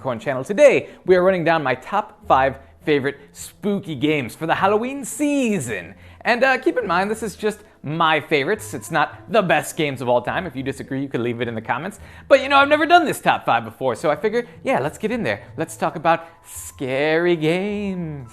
Channel. Today, we are running down my top 5 favorite spooky games for the Halloween season. And keep in mind, this is just my favorites. It's not the best games of all time. If you disagree, you can leave it in the comments. But you know, I've never done this top 5 before, so I figure, yeah, let's get in there. Let's talk about scary games.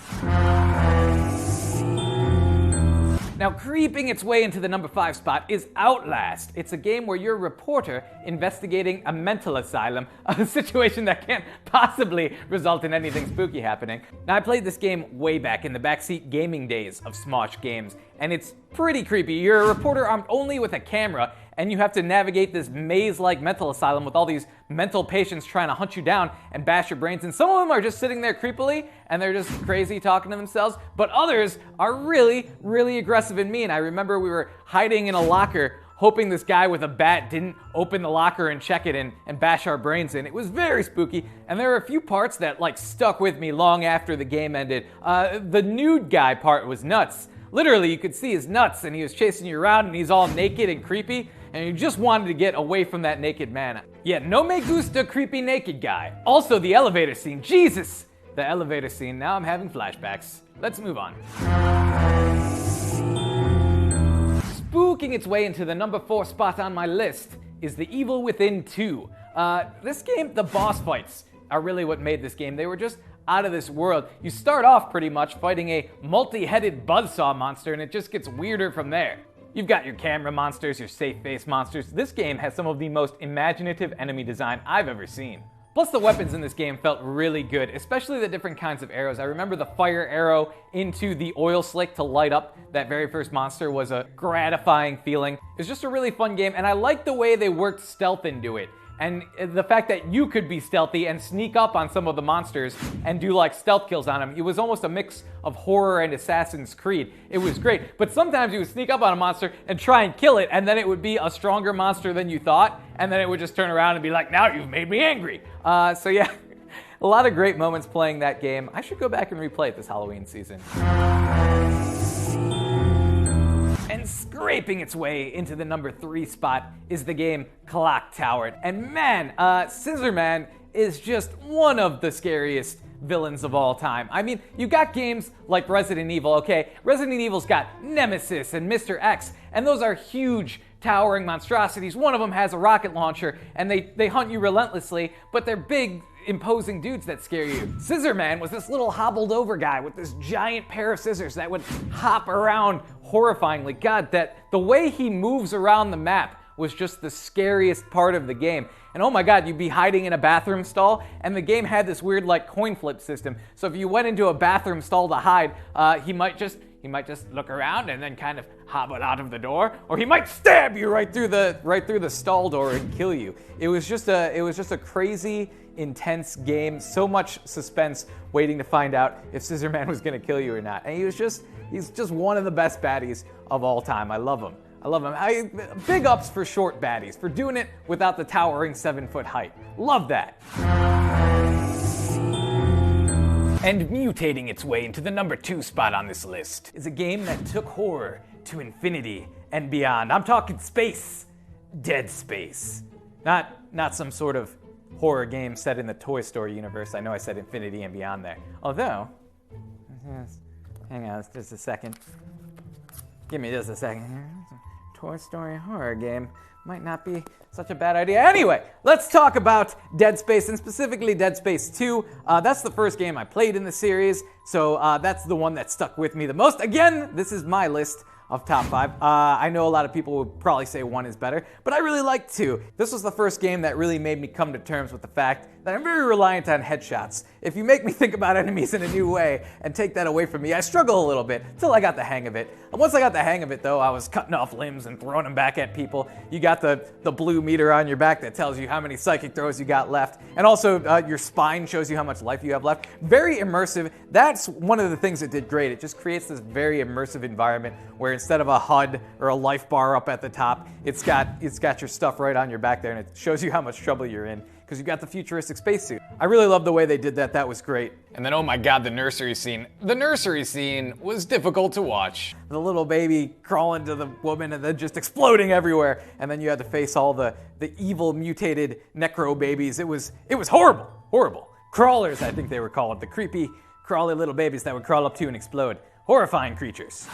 Now, creeping its way into the number 5 spot is Outlast. It's a game where you're a reporter investigating a mental asylum, a situation that can't possibly result in anything spooky happening. Now, I played this game way back in the backseat gaming days of Smosh games, and it's pretty creepy. You're a reporter armed only with a camera, and you have to navigate this maze-like mental asylum with all these mental patients trying to hunt you down and bash your brains. And some of them are just sitting there creepily, and they're just crazy talking to themselves. But others are really, really aggressive and mean. I remember we were hiding in a locker, hoping this guy with a bat didn't open the locker and check it and bash our brains in. It was very spooky, and there were a few parts that stuck with me long after the game ended. The nude guy part was nuts. Literally, you could see his nuts, and he was chasing you around, and he's all naked and creepy, and you just wanted to get away from that naked man. Yeah, no me gusta creepy naked guy. Also, the elevator scene. Jesus! The elevator scene. Now I'm having flashbacks. Let's move on. Spooking its way into the number 4 spot on my list is The Evil Within 2. This game, the boss fights are really what made this game. They were just out of this world. You start off pretty much fighting a multi-headed buzzsaw monster, and it just gets weirder from there. You've got your camera monsters, your safe face monsters. This game has some of the most imaginative enemy design I've ever seen. Plus, the weapons in this game felt really good, especially the different kinds of arrows. I remember the fire arrow into the oil slick to light up that very first monster was a gratifying feeling. It was just a really fun game, and I liked the way they worked stealth into it. And the fact that you could be stealthy and sneak up on some of the monsters and do stealth kills on them. It was almost a mix of horror and Assassin's Creed. It was great. But sometimes you would sneak up on a monster and try and kill it, and then it would be a stronger monster than you thought, and then it would just turn around and be like, now you've made me angry. So yeah, a lot of great moments playing that game. I should go back and replay it this Halloween season. And scraping its way into the number 3 spot is the game Clock Tower. And man, Scissor Man is just one of the scariest villains of all time. I mean, you got games like Resident Evil, okay? Resident Evil's got Nemesis and Mr. X, and those are huge, towering monstrosities. One of them has a rocket launcher, and they hunt you relentlessly, but they're big, imposing dudes that scare you. Scissor Man was this little hobbled over guy with this giant pair of scissors that would hop around horrifyingly. God, the way he moves around the map was just the scariest part of the game. And oh my God, you'd be hiding in a bathroom stall, and the game had this weird coin flip system. So if you went into a bathroom stall to hide, he might just look around and then kind of hobble out of the door, or he might stab you right through the stall door and kill you. It was just a crazy, intense game. So much suspense waiting to find out if Scissor Man was gonna kill you or not. And he's just one of the best baddies of all time. I love him. Big ups for short baddies, for doing it without the towering 7-foot height. Love that. And mutating its way into the number 2 spot on this list is a game that took horror to infinity and beyond. I'm talking space. Dead Space. Not some sort of horror game set in the Toy Story universe. I know I said infinity and beyond there. Although, hang on just a second. Give me just a second here. Toy Story horror game might not be such a bad idea. Anyway, let's talk about Dead Space, and specifically Dead Space 2. That's the first game I played in the series, so that's the one that stuck with me the most. Again, this is my list of top 5. I know a lot of people would probably say 1 is better, but I really like 2. This was the first game that really made me come to terms with the fact that I'm very reliant on headshots. If you make me think about enemies in a new way and take that away from me, I struggle a little bit until I got the hang of it. And once I got the hang of it, though, I was cutting off limbs and throwing them back at people. You got the blue meter on your back that tells you how many psychic throws you got left, and also your spine shows you how much life you have left. Very immersive. That's one of the things it did great. It just creates this very immersive environment where instead of a HUD or a life bar up at the top, it's got your stuff right on your back there, and it shows you how much trouble you're in because you got the futuristic spacesuit. I really love the way they did that. That was great. And then, oh my God, the nursery scene. The nursery scene was difficult to watch. The little baby crawling to the woman and then just exploding everywhere, and then you had to face all the evil mutated necro babies. It was horrible. crawlers, I think they were called. The creepy, crawly little babies that would crawl up to you and explode. Horrifying creatures.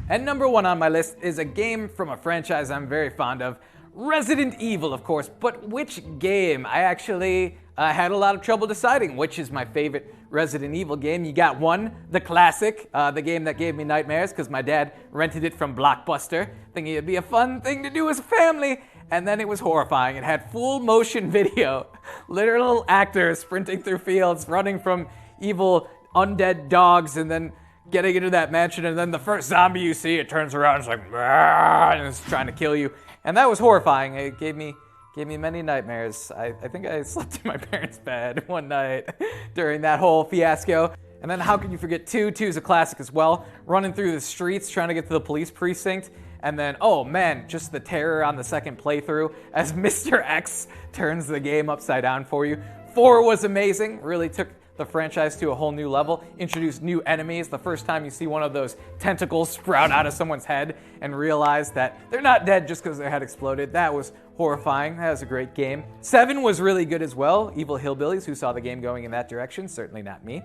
And number 1 on my list is a game from a franchise I'm very fond of. Resident Evil, of course, but which game? I actually had a lot of trouble deciding which is my favorite Resident Evil game. You got one, the classic, the game that gave me nightmares because my dad rented it from Blockbuster, thinking it'd be a fun thing to do as a family, and then it was horrifying. It had full motion video, literal actors sprinting through fields, running from evil undead dogs, and then getting into that mansion, and then the first zombie you see, it turns around and it's like, and it's trying to kill you. And that was horrifying. It gave me many nightmares. I think I slept in my parents' bed one night during that whole fiasco. And then how can you forget 2? 2 is a classic as well. Running through the streets, trying to get to the police precinct. And then, oh man, just the terror on the second playthrough as Mr. X turns the game upside down for you. 4 was amazing. Really took the franchise to a whole new level, introduced new enemies. The first time you see one of those tentacles sprout out of someone's head and realize that they're not dead just because their head exploded. That was horrifying. That was a great game. 7 was really good as well. Evil Hillbillies, who saw the game going in that direction, certainly not me.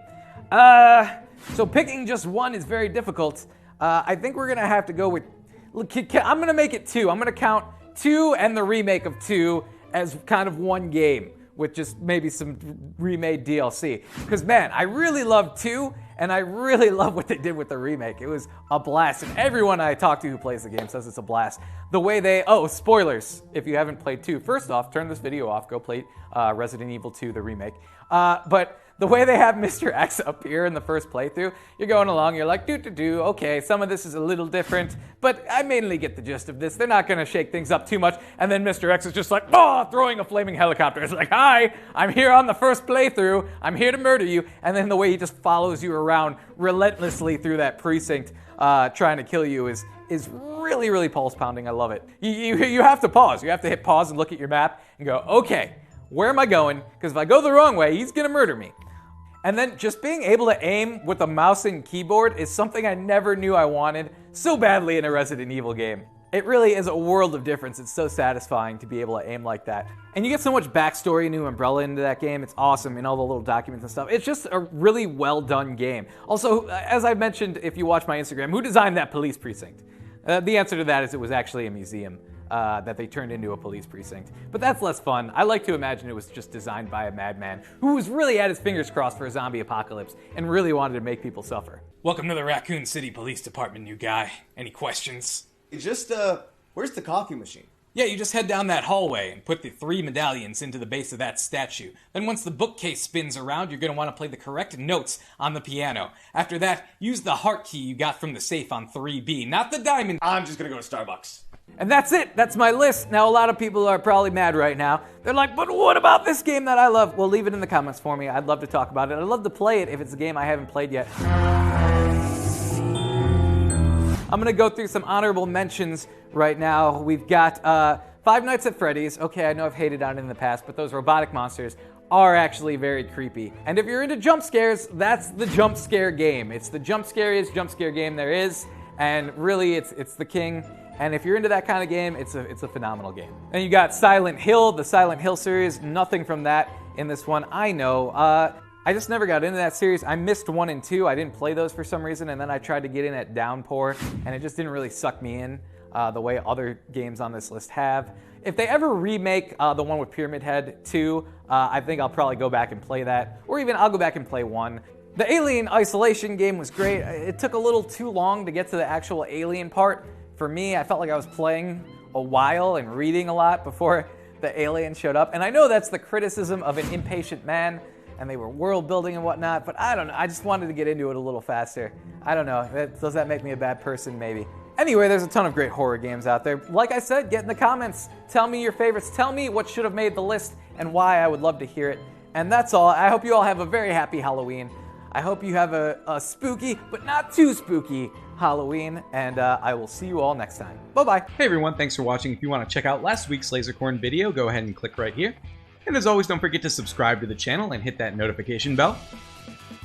So picking just one is very difficult. I think we're gonna have to go with, I'm gonna make it 2. I'm gonna count 2 and the remake of 2 as kind of one game, with just maybe some remade DLC. Because man, I really love 2, and I really love what they did with the remake. It was a blast, and everyone I talk to who plays the game says it's a blast. The way they, spoilers, if you haven't played 2. First off, turn this video off, go play Resident Evil 2, the remake. But the way they have Mr. X appear in the first playthrough, you're going along, you're like, okay, some of this is a little different, but I mainly get the gist of this. They're not gonna shake things up too much, and then Mr. X is just like, throwing a flaming helicopter. It's like, hi, I'm here on the first playthrough, I'm here to murder you, and then the way he just follows you around relentlessly through that precinct, trying to kill you is really, really pulse-pounding. I love it. You have to pause. You have to hit pause and look at your map and go, okay, where am I going? Because if I go the wrong way, he's gonna murder me. And then just being able to aim with a mouse and keyboard is something I never knew I wanted so badly in a Resident Evil game. It really is a world of difference. It's so satisfying to be able to aim like that. And you get so much backstory, new Umbrella into that game. It's awesome, and all the little documents and stuff. It's just a really well done game. Also, as I mentioned, if you watch my Instagram, who designed that police precinct? The answer to that is it was actually a museum. That they turned into a police precinct. But that's less fun. I like to imagine it was just designed by a madman who was really had his fingers crossed for a zombie apocalypse and really wanted to make people suffer. Welcome to the Raccoon City Police Department, new guy. Any questions? Just, where's the coffee machine? Yeah, you just head down that hallway and put the 3 medallions into the base of that statue. Then once the bookcase spins around, you're going to want to play the correct notes on the piano. After that, use the heart key you got from the safe on 3B, not the diamond. I'm just gonna go to Starbucks. And that's it. That's my list. Now, a lot of people are probably mad right now. They're like, but what about this game that I love? Well, leave it in the comments for me. I'd love to talk about it. I'd love to play it if it's a game I haven't played yet. I'm going to go through some honorable mentions right now. We've got Five Nights at Freddy's. Okay, I know I've hated on it in the past, but those robotic monsters are actually very creepy. And if you're into jump scares, that's the jump scare game. It's the jump scariest jump scare game there is, and really it's the king. And if you're into that kind of game, it's a phenomenal game. Then you got Silent Hill, the Silent Hill series. Nothing from that in this one. I know. I just never got into that series. I missed 1 and 2. I didn't play those for some reason, and then I tried to get in at Downpour, and it just didn't really suck me in the way other games on this list have. If they ever remake the one with Pyramid Head 2, I think I'll probably go back and play that, or even I'll go back and play 1. The Alien Isolation game was great. It took a little too long to get to the actual alien part. For me, I felt like I was playing a while and reading a lot before the alien showed up. And I know that's the criticism of an impatient man, and they were world building and whatnot, but I don't know. I just wanted to get into it a little faster. I don't know. Does that make me a bad person? Maybe. Anyway, there's a ton of great horror games out there. Like I said, get in the comments. Tell me your favorites. Tell me what should have made the list and why. I would love to hear it. And that's all. I hope you all have a very happy Halloween. I hope you have a spooky, but not too spooky Halloween, and I will see you all next time. Bye-bye. Hey everyone, thanks for watching. If you want to check out last week's Lasercorn video, go ahead and click right here. And as always, don't forget to subscribe to the channel and hit that notification bell.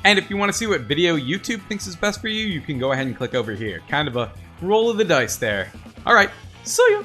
And if you want to see what video YouTube thinks is best for you, you can go ahead and click over here. Kind of a roll of the dice there. Alright, see ya!